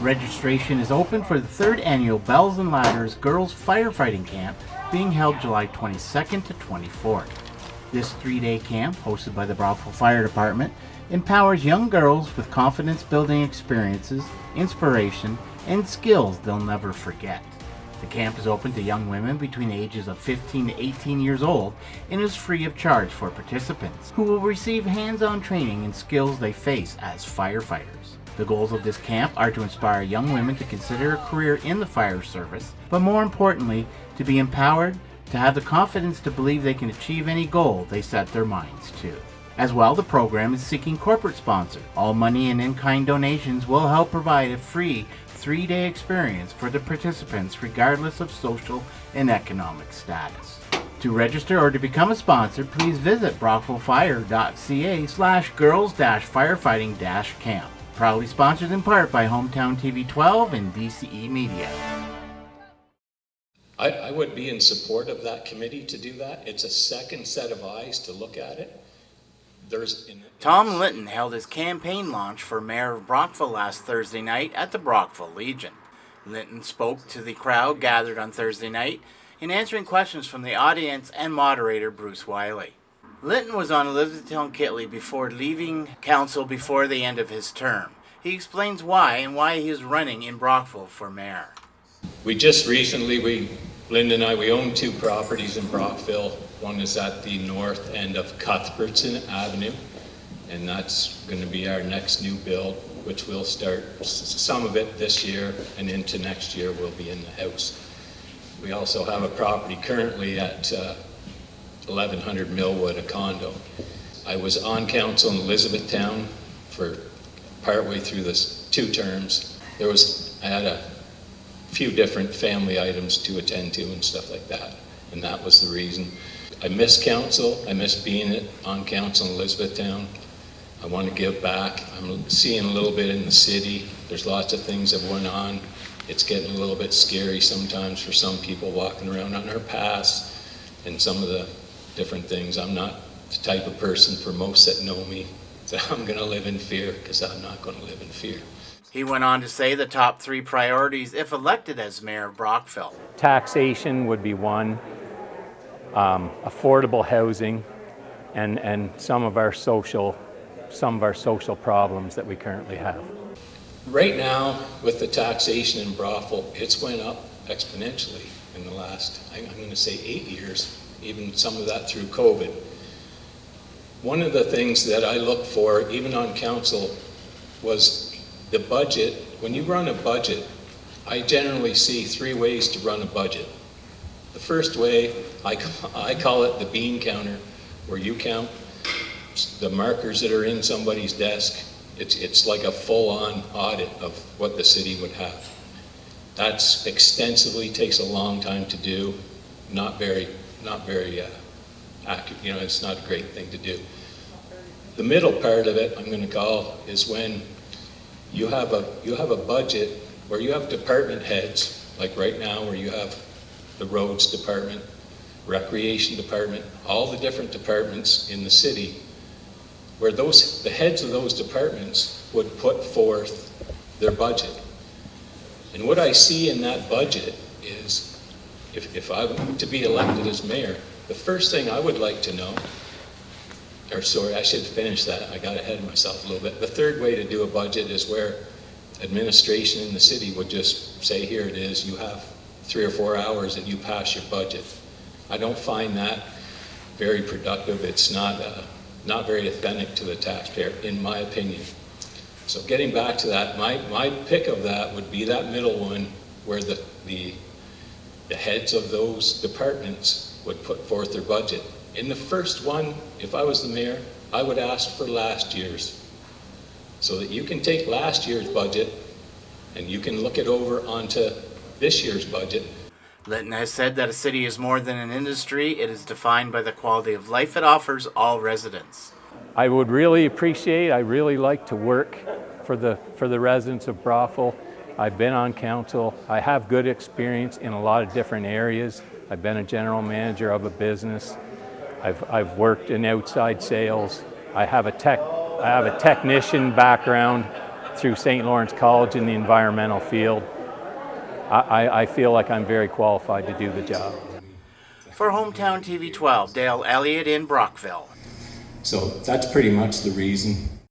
Registration is open for the 3rd annual Bells and Ladders Girls Firefighting Camp being held July 22nd to 24th. This 3-day camp, hosted by the Brockville Fire Department, empowers young girls with confidence-building experiences, inspiration, and skills they'll never forget. The camp is open to young women between the ages of 15 to 18 years old and is free of charge for participants, who will receive hands-on training in skills they face as firefighters. The goals of this camp are to inspire young women to consider a career in the fire service, but more importantly, to be empowered, to have the confidence to believe they can achieve any goal they set their minds to. As well, the program is seeking corporate sponsor. All money and in-kind donations will help provide a free 3-day experience for the participants regardless of social and economic status. To register or to become a sponsor, please visit brockvillefire.ca/girls-firefighting-camp. Proudly sponsored in part by Hometown TV 12 and DCE Media. I would be in support of that committee to do that. It's a second set of eyes to look at it. Tom Linton held his campaign launch for Mayor of Brockville last Thursday night at the Brockville Legion. Linton spoke to the crowd gathered on Thursday night in answering questions from the audience and moderator Bruce Wiley. Linton was on Elizabethtown-Kittley before leaving council before the end of his term. He explains why and why he is running in Brockville for mayor. We just recently, Linda and I, we own 2 properties in Brockville. One is at the north end of Cuthbertson Avenue, and that's going to be our next new build, which will start some of it this year, and into next year we'll be in the house. We also have a property currently at 1100 Millwood, a condo. I was on council in Elizabethtown for partway through this 2 terms. I had a few different family items to attend to and stuff like that, and that was the reason. I miss council. I miss being on council in Elizabethtown. I want to give back. I'm seeing a little bit in the city. There's lots of things that went on. It's getting a little bit scary sometimes for some people walking around on our paths and some of the different things. I'm not the type of person, for most that know me, that I'm going to live in fear, because I'm not going to live in fear. He went on to say the top 3 priorities if elected as mayor of Brockville. Taxation would be one, affordable housing, and some of our social problems that we currently have. Right now, with the taxation in Brockville, it's went up exponentially in the last, I'm going to say 8 years, even some of that through COVID. One of the things that I looked for, even on council, was the budget. When you run a budget, I generally see 3 ways to run a budget. The first way, I call it the bean counter, where you count the markers that are in somebody's desk. It's like a full-on audit of what the city would have. That's extensively, takes a long time to do, not very accurate. It's not a great thing to do. The middle part of it, I'm going to call, is when you have a budget where you have department heads, like right now where you have the roads department, recreation department, all the different departments in the city, where the heads of those departments would put forth their budget. And what I see in that budget is, if I were to be elected as mayor, the first thing I would like to know, or sorry, I should finish that, I got ahead of myself a little bit. The third way to do a budget is where administration in the city would just say, here it is, you have 3 or 4 hours and you pass your budget. I don't find that very productive. It's not very authentic to the taxpayer, in my opinion. So getting back to that, my pick of that would be that middle one, where the heads of those departments would put forth their budget. In the first one, if I was the mayor, I would ask for last year's, so that you can take last year's budget and you can look it over onto this year's budget. Linton has said that a city is more than an industry. It is defined by the quality of life it offers all residents. I would really like to work for the residents of Brockville. I've been on council. I have good experience in a lot of different areas. I've been a general manager of a business. I've worked in outside sales. I have a technician background through St. Lawrence College in the environmental field. I feel like I'm very qualified to do the job. For Hometown TV 12, Dale Elliott in Brockville. So that's pretty much the reason